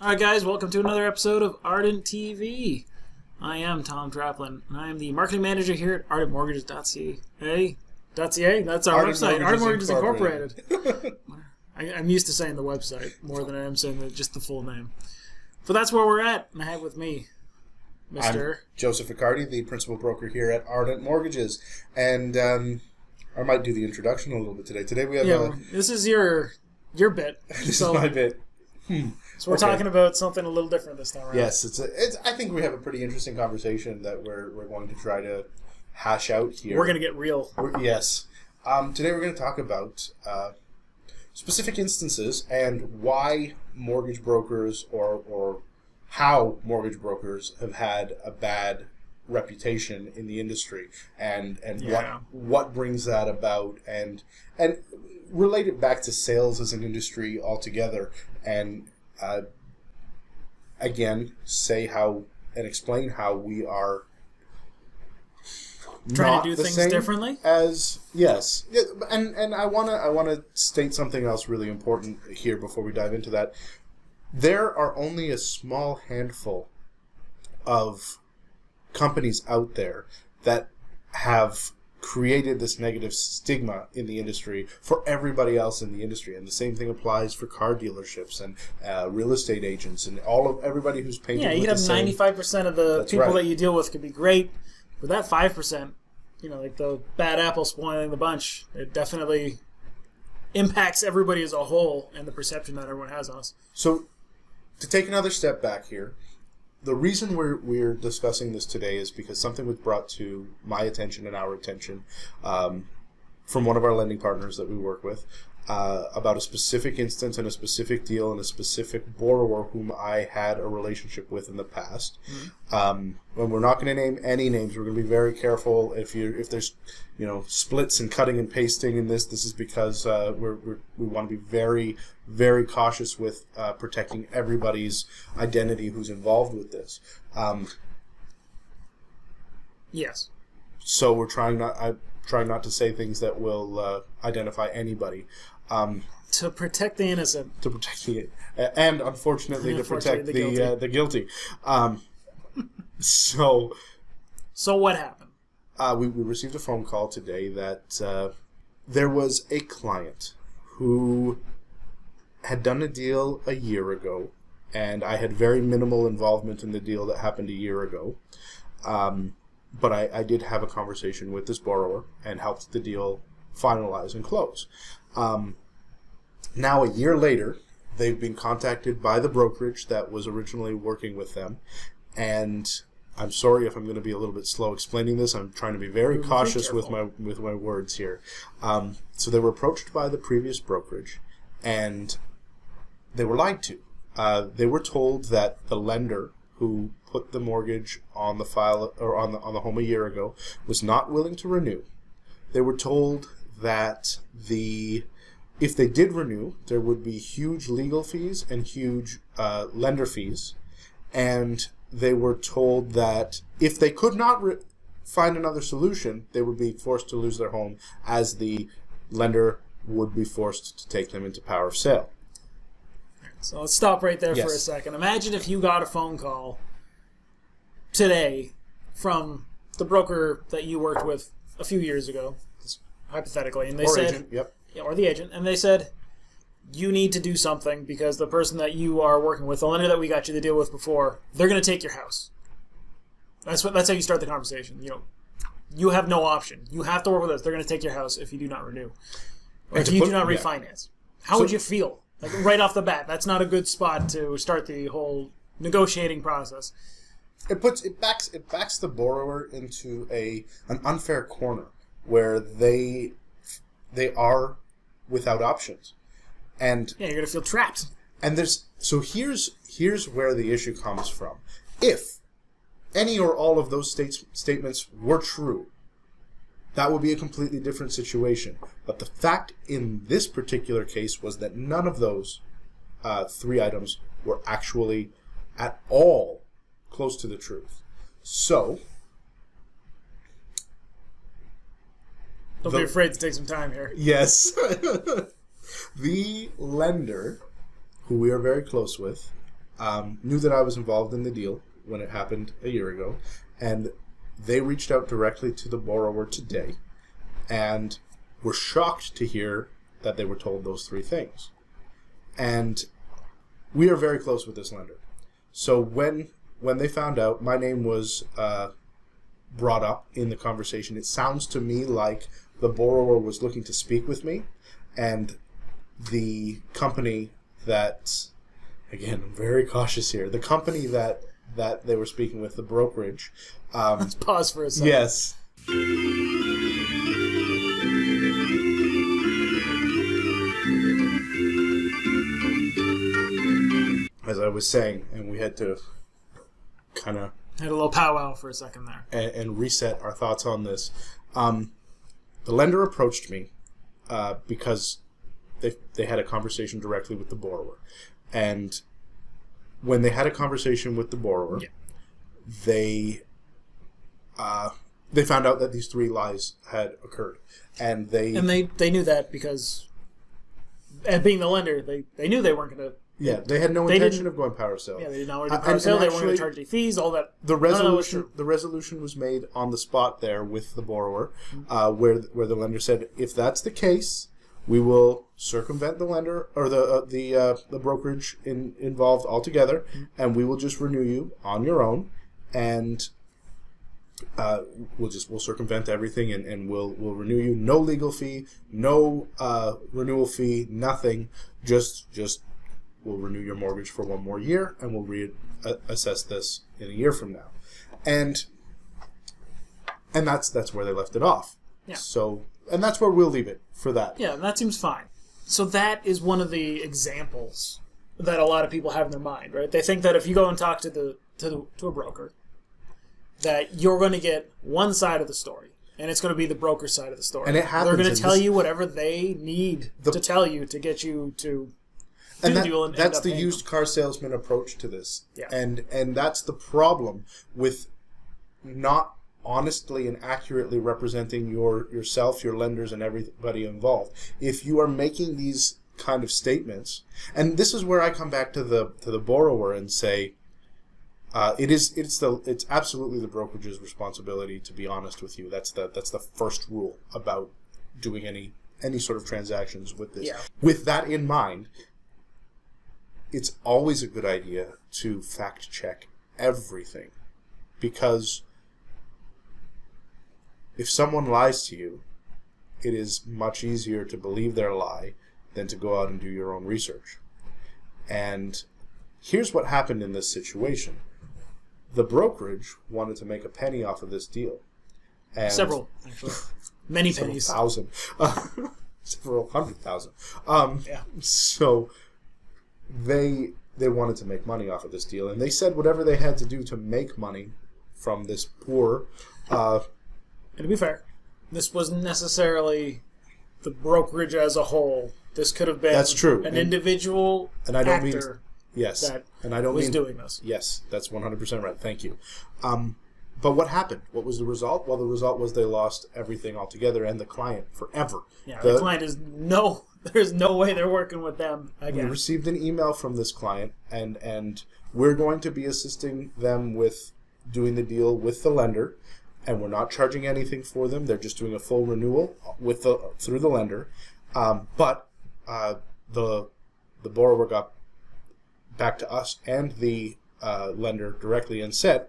Alright guys, welcome to another episode of Ardent TV. I am Tom Traplin, and I am the marketing manager here at ardentmortgages.ca. That's our website, Ardent Mortgages Incorporated. I'm used to saying the website more than I am saying just the full name. But that's where we're at, and I have with me Mr. I'm Joseph Riccardi, the principal broker here at Ardent Mortgages. And I might do the introduction a little bit today. Today we have this is your bit. This is my bit. So we're talking about something a little different this time around. Yes, I think we have a pretty interesting conversation that we're going to try to hash out here. We're going to get real. Yes. Today we're going to talk about specific instances and why mortgage brokers or how mortgage brokers have had a bad reputation in the industry and what brings that about and relate it back to sales as an industry altogether and again say how and explain how we are trying to do things differently. Yes, and I wanna state something else really important here before we dive into that. There are only a small handful of companies out there that have created this negative stigma in the industry for everybody else in the industry, and the same thing applies for car dealerships and real estate agents and everybody who's painted. Yeah, you could have 95% of the people that you deal with could be great, but that 5%, like the bad apple spoiling the bunch, it definitely impacts everybody as a whole and the perception that everyone has on us. So, to take another step back here, the reason we're discussing this today is because something was brought to my attention and our attention from one of our lending partners that we work with about a specific instance and a specific deal and a specific borrower whom I had a relationship with in the past. And we're not going to name any names. We're going to be very careful. If there's splits and cutting and pasting in this is because we want to be very, very cautious with protecting everybody's identity who's involved with this. Yes. So we're trying not to say things that will identify anybody. To protect the innocent. To protect and unfortunately to protect the guilty. So what happened? We received a phone call today that there was a client who had done a deal a year ago, and I had very minimal involvement in the deal that happened a year ago. But I did have a conversation with this borrower and helped the deal finalize and close. Now, a year later, they've been contacted by the brokerage that was originally working with them. And I'm sorry if I'm going to be a little bit slow explaining this. I'm trying to be very cautious with my words here. So they were approached by the previous brokerage, and they were lied to. They were told that the lender who put the mortgage on the file or on the home a year ago was not willing to renew. They were told that if they did renew, there would be huge legal fees and huge lender fees, and they were told that if they could not find another solution, they would be forced to lose their home, as the lender would be forced to take them into power of sale. So let's stop right there for a second. Imagine if you got a phone call today from the broker that you worked with a few years ago, hypothetically, and they said, or the agent, and they said, you need to do something because the person that you are working with, the lender that we got you to deal with before, they're going to take your house. That's how you start the conversation. You have no option. You have to work with us. They're going to take your house if you do not renew, or if you do not refinance. How would you feel? Like right off the bat, that's not a good spot to start the whole negotiating process. It backs the borrower into an unfair corner where they are without options, and you're gonna feel trapped. And here's where the issue comes from. If any or all of those statements were true, that would be a completely different situation. But the fact in this particular case was that none of those three items were actually at all close to the truth. So, don't be afraid to take some time here. Yes. The lender, who we are very close with, knew that I was involved in the deal when it happened a year ago, and they reached out directly to the borrower today and were shocked to hear that they were told those three things. And we are very close with this lender. So when they found out, my name was brought up in the conversation. It sounds to me like the borrower was looking to speak with me, and the company that, again, I'm very cautious here, the company that they were speaking with, the brokerage. Let's pause for a second. Yes. As I was saying, and we had to kind of had a little powwow for a second there and reset our thoughts on this. The lender approached me because they had a conversation directly with the borrower, and when they had a conversation with the borrower, they found out that these three lies had occurred, and they knew that because, being the lender, they knew they weren't going to. Yeah, they had no intention of going power sale. Yeah, they did not want to do power sale. They weren't going to charge any fees. All that. The resolution was made on the spot there with the borrower, where the lender said, if that's the case, we will circumvent the lender or the brokerage involved altogether, and we will just renew you on your own, and we'll circumvent everything, and we'll renew you. No legal fee, no renewal fee, nothing. Just we'll renew your mortgage for one more year, and we'll reassess this in a year from now. And that's where they left it off. Yeah. So, and that's where we'll leave it for that. Yeah, that seems fine. So that is one of the examples that a lot of people have in their mind, right? They think that if you go and talk to a broker, that you're going to get one side of the story, and it's going to be the broker side of the story. And it happens. They're going to tell you whatever they need to tell you to get you to do the deal. And that's the used car salesman approach to this. Yeah. And that's the problem with not honestly and accurately representing yourself, your lenders, and everybody involved. If you are making these kind of statements, and this is where I come back to the borrower and say, it's absolutely the brokerage's responsibility to be honest with you. That's the first rule about doing any sort of transactions with this. Yeah. With that in mind, it's always a good idea to fact check everything, because if someone lies to you, it is much easier to believe their lie than to go out and do your own research. And here's what happened in this situation. The brokerage wanted to make a penny off of this deal. And several, actually. Many pennies. Thousand. Several hundred thousand. Yeah. So they wanted to make money off of this deal, and they said whatever they had to do to make money from this poor... and to be fair, this wasn't necessarily the brokerage as a whole. This could have been that's true. An individual and I don't actor yes, that and I don't was mean, doing this. Yes, that's 100% right. Thank you. But what happened? What was the result? Well, the result was they lost everything altogether, and the client forever. Yeah, the client is there's no way they're working with them again. We received an email from this client, and we're going to be assisting them with doing the deal with the lender, and we're not charging anything for them. They're just doing a full renewal through the lender. But the borrower got back to us and the lender directly and said,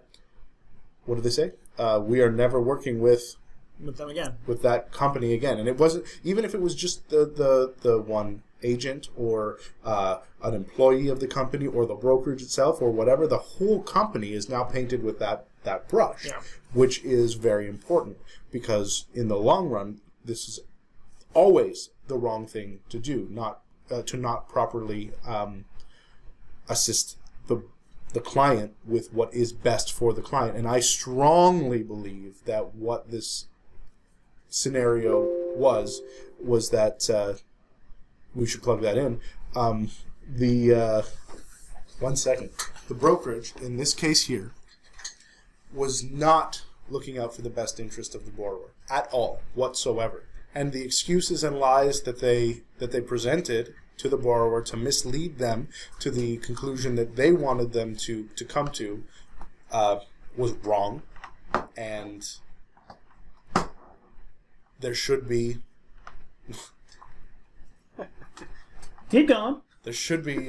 what did they say? We are never working with them again, with that company again. And it wasn't, even if it was just the one agent or an employee of the company or the brokerage itself or whatever, the whole company is now painted with that brush, which is very important, because in the long run, this is always the wrong thing to do, not properly assist the client with what is best for the client. And I strongly believe that what this scenario was that we should plug that in. One second. The brokerage, in this case here, was not looking out for the best interest of the borrower at all, whatsoever. And the excuses and lies that they presented to the borrower to mislead them to the conclusion that they wanted them to come to was wrong, and there should be... Keep going. There should be...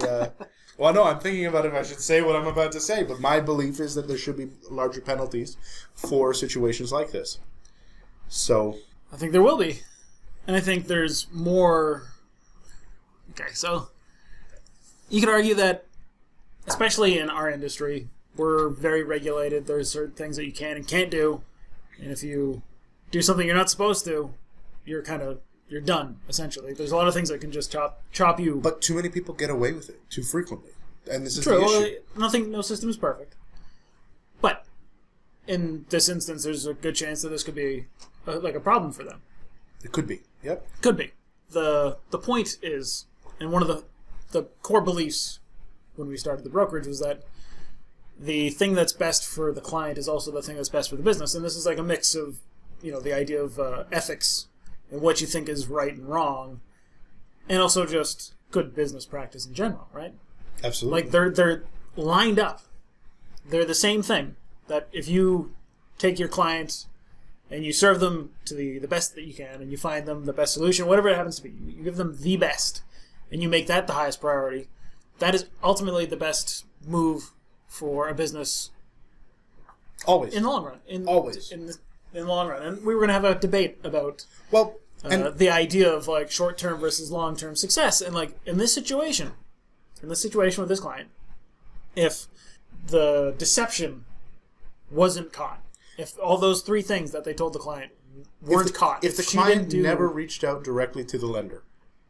well, no, I'm thinking about if I should say what I'm about to say, but my belief is that there should be larger penalties for situations like this. So... I think there will be. And I think there's more... Okay, so... You could argue that, especially in our industry, we're very regulated. There's certain things that you can and can't do. And if you do something you're not supposed to, you're done, essentially. There's a lot of things that can just chop you. But too many people get away with it too frequently. And this is True. the issue. Well, no system is perfect. But in this instance, there's a good chance that this could be a problem for them. It could be. Yep. Could be. The point is, and one of the core beliefs when we started the brokerage was that the thing that's best for the client is also the thing that's best for the business. And this is like a mix of, the idea of ethics and what you think is right and wrong, and also just good business practice in general, right? Absolutely. Like they're lined up. They're the same thing. That if you take your client and you serve them to the best that you can, and you find them the best solution, whatever it happens to be, you give them the best, and you make that the highest priority, that is ultimately the best move for a business. Always. In the long run. Always. In the long run. And we were going to have a debate about the idea of like short-term versus long-term success. And like in this situation with this client, if the deception wasn't caught, if all those three things that they told the client weren't caught, if the client never reached out directly to the lender,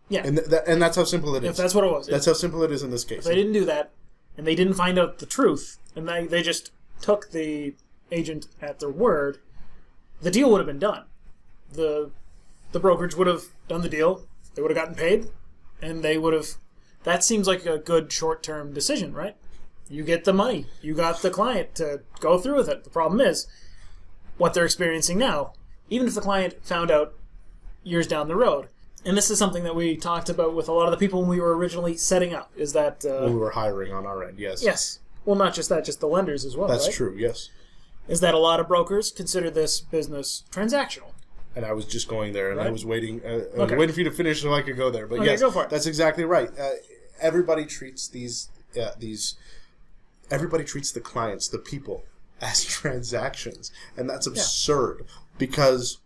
yeah, and that's how simple it is. If that's what it was, that's how simple it is in this case. If they didn't do that, and they didn't find out the truth, and they just took the agent at their word, the deal would have been done. The brokerage would have done the deal. They would have gotten paid, and they would have. That seems like a good short-term decision, right? You get the money. You got the client to go through with it. The problem is what they're experiencing now. Even if the client found out years down the road, and this is something that we talked about with a lot of the people when we were originally setting up, is that... when we were hiring on our end, yes. Yes. Well, not just that, just the lenders as well, That's right? true, yes. Is that a lot of brokers consider this business transactional. And I was just going there, and right? I was waiting waiting for you to finish so I could go there. But okay, yes, go for it. That's exactly right. Everybody treats everybody treats the clients, the people, as transactions. And that's absurd because...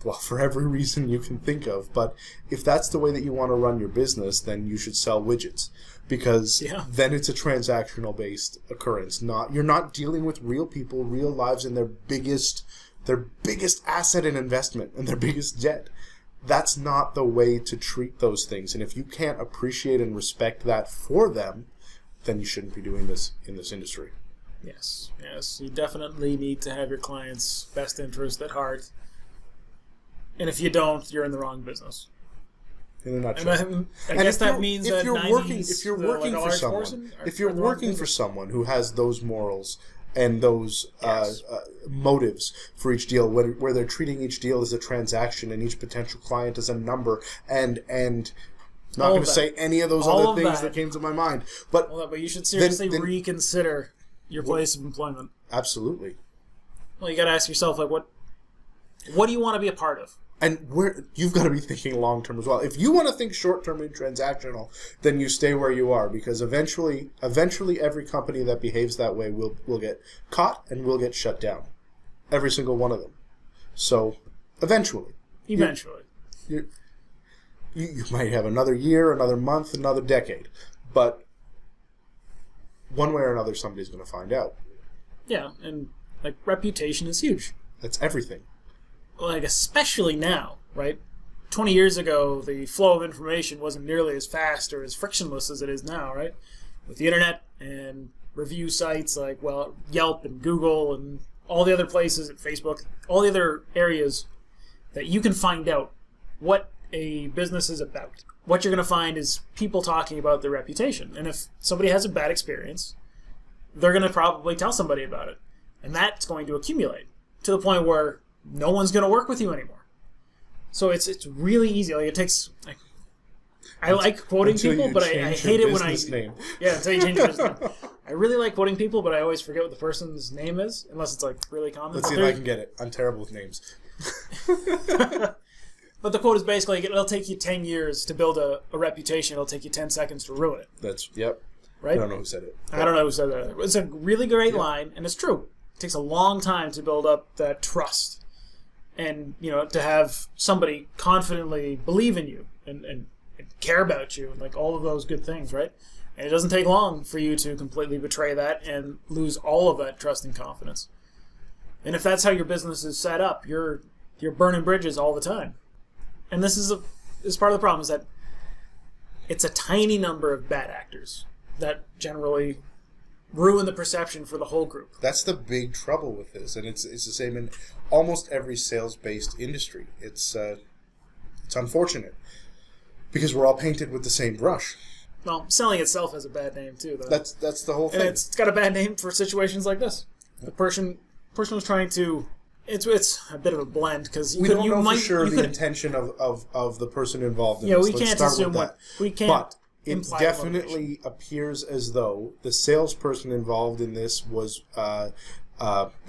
well, for every reason you can think of. But if that's the way that you want to run your business, then you should sell widgets. Because then it's a transactional-based occurrence. You're not dealing with real people, real lives, and their biggest asset and investment, and their biggest debt. That's not the way to treat those things. And if you can't appreciate and respect that for them, then you shouldn't be doing this in this industry. Yes. You definitely need to have your client's best interest at heart. And if you don't, you're in the wrong business. In a nutshell. And I guess that means that if you're working for someone who has those morals and those motives for each deal, where they're treating each deal as a transaction and each potential client as a number, and not going to say any of those other things that came to my mind, but you should seriously reconsider your place of employment. Absolutely. Well, you got to ask yourself, like, what do you want to be a part of? And you've got to be thinking long-term as well. If you want to think short-term and transactional, then you stay where you are, because eventually every company that behaves that way will get caught and will get shut down. Every single one of them. So, eventually. You might have another year, another month, another decade. But one way or another, somebody's going to find out. Yeah, and like reputation is huge. That's everything. Like, especially now, right? 20 years ago, the flow of information wasn't nearly as fast or as frictionless as it is now, right? With the internet and review sites like, Yelp and Google and all the other places, at Facebook, all the other areas that you can find out what a business is about. What you're going to find is people talking about their reputation. And if somebody has a bad experience, they're going to probably tell somebody about it. And that's going to accumulate to the point where no one's going to work with you anymore. So it's really easy. Like, it takes... I like quoting people, but I hate it when name. Yeah, until you change your business name. I really like quoting people, but I always forget what the person's name is, unless it's like really common. Let's see if I can get it. I'm terrible with names. But the quote is basically, it'll take you 10 years to build a reputation. It'll take you 10 seconds to ruin it. Yep. Right? I don't know who said it. I don't know who said that. It's a really great line, and it's true. It takes a long time to build up that trust. And, to have somebody confidently believe in you and care about you, and like all of those good things, right? And it doesn't take long for you to completely betray that and lose all of that trust and confidence. And if that's how your business is set up, you're burning bridges all the time. And this is part of the problem, is that it's a tiny number of bad actors that generally ruin the perception for the whole group. That's the big trouble with this, and it's the same in almost every sales-based industry. It's unfortunate because we're all painted with the same brush. Well, selling itself has a bad name too, though. That's the whole thing. And it's got a bad name for situations like this. The person was trying to. It's a bit of a blend because we don't know for sure the intention of the person involved in this. We can't assume what we can't. But it definitely appears as though the salesperson involved in this was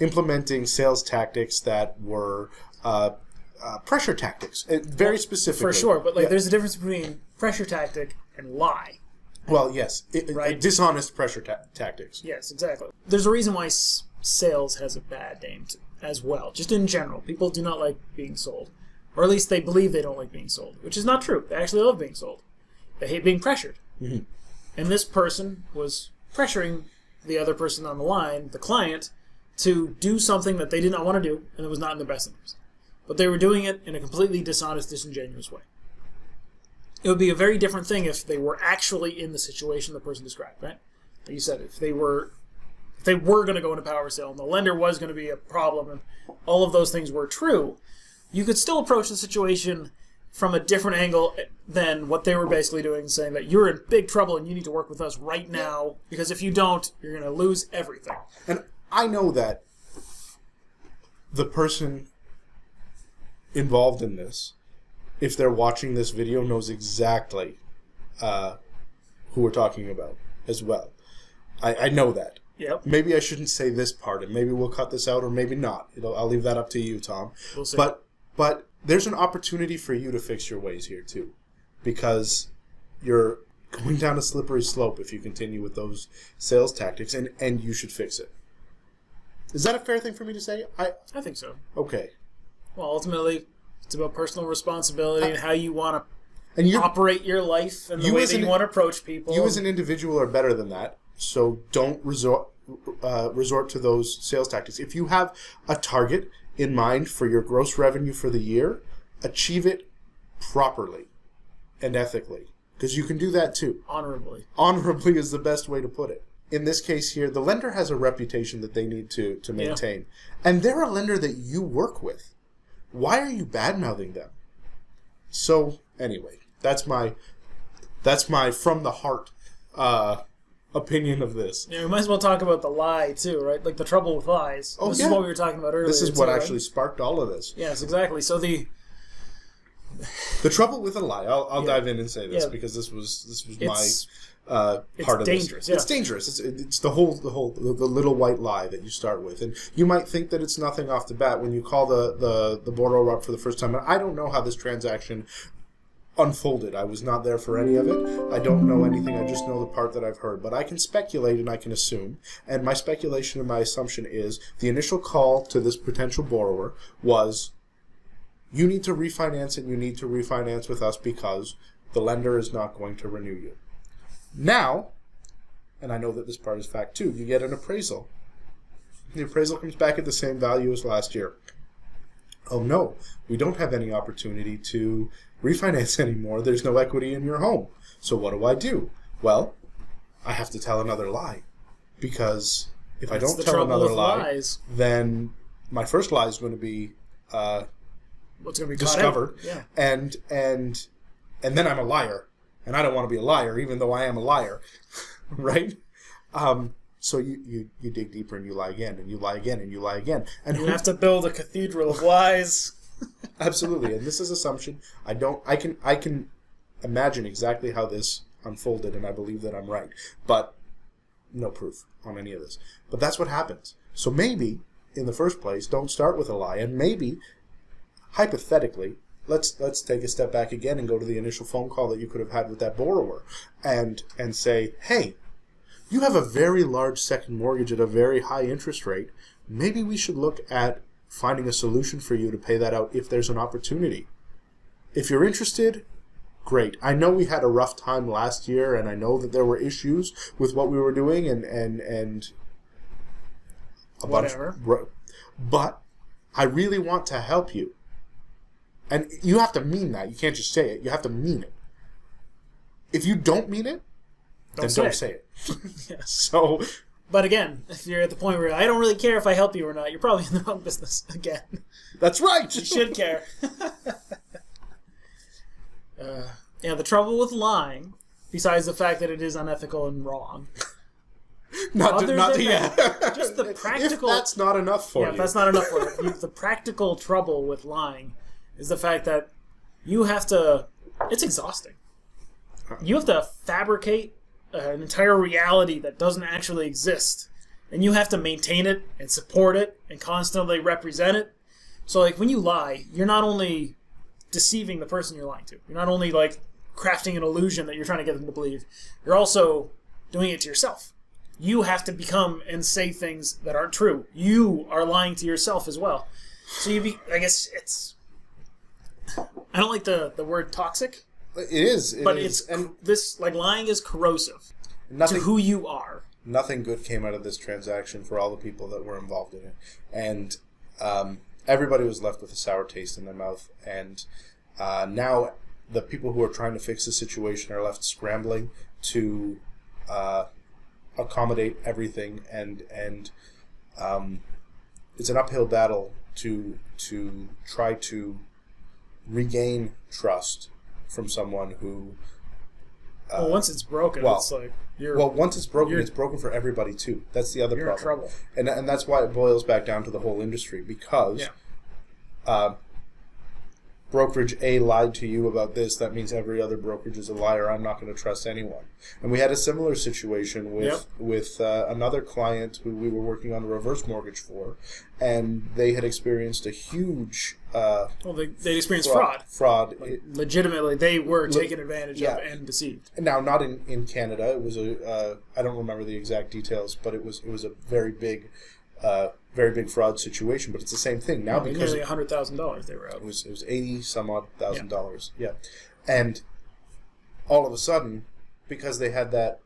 implementing sales tactics that were pressure tactics, very specifically. For sure, but there's a difference between pressure tactic and lie. Well, yes, right? Dishonest pressure tactics. Yes, exactly. There's a reason why sales has a bad name as well. Just in general, people do not like being sold, or at least they believe they don't like being sold, which is not true. They actually love being sold. They hate being pressured. Mm-hmm. And this person was pressuring the other person on the line, the client, to do something that they did not want to do, and it was not in their best interest. But they were doing it in a completely dishonest, disingenuous way. It would be a very different thing if they were actually in the situation the person described, right? Like you said, if they were going to go into power sale and the lender was going to be a problem and all of those things were true, you could still approach the situation from a different angle than what they were basically doing, saying that you're in big trouble and you need to work with us right now, because if you don't, you're going to lose everything. And I know that the person involved in this, if they're watching this video, knows exactly who we're talking about as well. I know that. Yep. Maybe I shouldn't say this part, and maybe we'll cut this out, or maybe not. I'll leave that up to you, Tom. We'll see. But there's an opportunity for you to fix your ways here too, because you're going down a slippery slope if you continue with those sales tactics, and you should fix it. Is that a fair thing for me to say? I think so. Okay. Well, ultimately, it's about personal responsibility and how you want to operate your life and the way that you want to approach people. You as an individual are better than that, so don't resort to those sales tactics. If you have a target in mind for your gross revenue for the year, achieve it properly and ethically, because you can do that too. Honorably. Honorably is the best way to put it. In this case here, the lender has a reputation that they need to maintain. Yeah. And they're a lender that you work with. Why are you bad-mouthing them? So, anyway, that's my from the heart opinion of this. Yeah, we might as well talk about the lie, too, right? Like the trouble with lies. Oh, this is what we were talking about earlier. This is what actually sparked all of this. Yes, exactly. So the trouble with a lie, I'll dive in and say this, because this was my part of dangerous. This. Yeah. It's dangerous. It's the little white lie that you start with, and you might think that it's nothing off the bat when you call the borrower up for the first time. And I don't know how this transaction unfolded. I was not there for any of it. I don't know anything. I just know the part that I've heard. But I can speculate and I can assume. And my speculation and my assumption is the initial call to this potential borrower was, you need to refinance and you need to refinance with us because the lender is not going to renew you. Now, and I know that this part is fact too, you get an appraisal. The appraisal comes back at the same value as last year. Oh no, we don't have any opportunity to refinance anymore. There's no equity in your home. So what do? Well, I have to tell another lie. Because if I don't tell another lie, then my first lie is going to be what's going to be discovered. Yeah. And then I'm a liar. And I don't want to be a liar, even though I am a liar. Right? So you dig deeper and you lie again, and you lie again, and you lie again. And you have to build a cathedral of lies. Absolutely. And this is assumption. I can imagine exactly how this unfolded, and I believe that I'm right. But no proof on any of this. But that's what happens. So maybe, in the first place, don't start with a lie. And maybe, hypothetically, let's take a step back again and go to the initial phone call that you could have had with that borrower and say, hey, you have a very large second mortgage at a very high interest rate. Maybe we should look at finding a solution for you to pay that out if there's an opportunity. If you're interested, great. I know we had a rough time last year, and I know that there were issues with what we were doing and a whatever. But I really want to help you. And you have to mean that. You can't just say it. You have to mean it. If you don't mean it, then don't say it. Yes. So, but again, if you're at the point where I don't really care if I help you or not, you're probably in the wrong business again. That's right. You should care. The trouble with lying, besides the fact that it is unethical and wrong, just the practical. If that's not enough for you. If that's not enough for you, the practical trouble with lying is the fact that you have to. It's exhausting. You have to fabricate an entire reality that doesn't actually exist, and you have to maintain it and support it and constantly represent it. So, like, when you lie, you're not only deceiving the person you're lying to. You're not only, like, crafting an illusion that you're trying to get them to believe. You're also doing it to yourself. You have to become and say things that aren't true. You are lying to yourself as well. So I guess it's... I don't like the word toxic. It is. Lying is corrosive to who you are. Nothing good came out of this transaction for all the people that were involved in it. And everybody was left with a sour taste in their mouth. And now the people who are trying to fix the situation are left scrambling to accommodate everything. And it's an uphill battle to try to regain trust from someone who... once it's broken, it's like... once it's broken, it's broken for everybody too. That's the other problem. You're in trouble. And that's why it boils back down to the whole industry, because brokerage A lied to you about this, that means every other brokerage is a liar. I'm not going to trust anyone. And we had a similar situation with another client who we were working on a reverse mortgage for, and they had experienced a huge... they experienced fraud. Fraud. Legitimately, they were taken advantage of and deceived. Now, not in Canada. It was I don't remember the exact details, but it was a very big fraud situation. But it's the same thing now because nearly $100,000 they were out. It was $80,000. Yeah, and all of a sudden, because they had that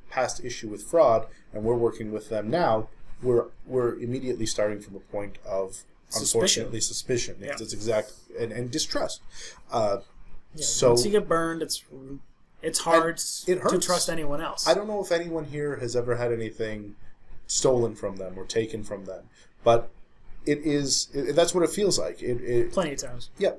past issue with fraud, and we're working with them now, we're immediately starting from a point of unfortunately suspicion. Yeah. It's exact and distrust. So once you get burned, it's hard to trust anyone else. I don't know if anyone here has ever had anything stolen from them or taken from them, but that's what it feels like. Plenty of times. Yeah.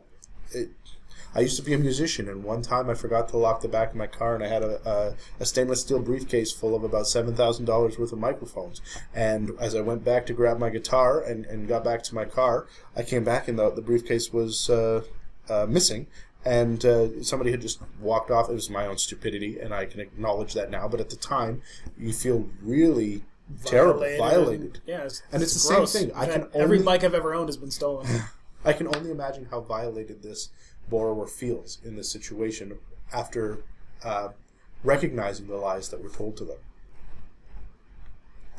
I used to be a musician, and one time I forgot to lock the back of my car, and I had a stainless steel briefcase full of about $7,000 worth of microphones. And as I went back to grab my guitar and got back to my car, I came back and the briefcase was missing, and somebody had just walked off. It was my own stupidity, and I can acknowledge that now. But at the time, you feel really violated. And it's the same thing. Every bike I've ever owned has been stolen. I can only imagine how violated this borrower feels in this situation after recognizing the lies that were told to them.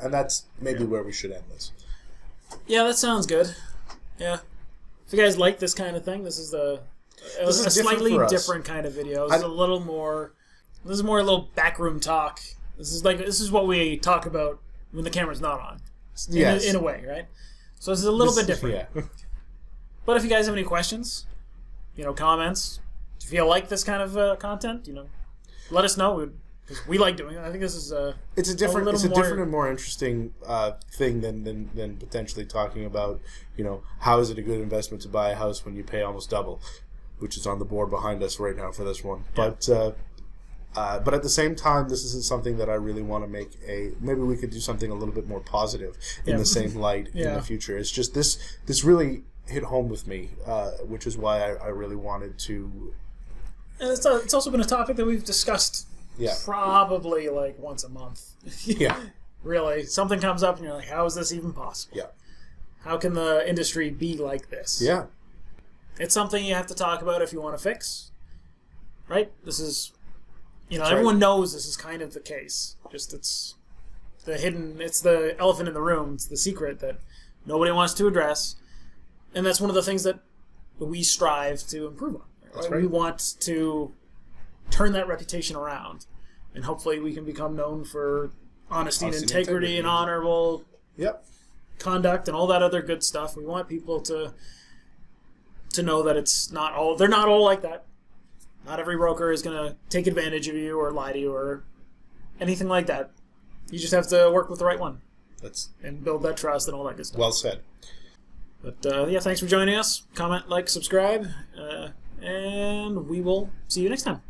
And that's maybe where we should end this. Yeah, that sounds good. Yeah. If you guys like this kind of thing, this is a slightly different kind of video. This is a little more... This is more a little backroom talk. This is what we talk about when the camera's not on. In a way, right? So this is a little bit different. Yeah. But if you guys have any questions, comments, if you like this kind of content, let us know. Because we like doing it. I think this is it's a different and more interesting thing than potentially talking about, how is it a good investment to buy a house when you pay almost double, which is on the board behind us right now for this one. Yeah. But at the same time, this isn't something that I really want to make maybe we could do something a little bit more positive in the same light in the future. It's just this really hit home with me, which is why I really wanted to And it's also been a topic that we've discussed probably like once a month. Yeah. Really. Something comes up and you're like, how is this even possible? Yeah. How can the industry be like this? Yeah. It's something you have to talk about if you want to fix. Right? This is, That's everyone right. knows this is kind of the case. Just it's the elephant in the room. It's the secret that nobody wants to address. And that's one of the things that we strive to improve on. That's right. We want to turn that reputation around. And hopefully we can become known for honesty and integrity and honorable conduct and all that other good stuff. We want people to know that they're not all like that. Not every broker is going to take advantage of you or lie to you or anything like that. You just have to work with the right one. And build that trust and all that good stuff. Well said. But thanks for joining us. Comment, like, subscribe, and we will see you next time.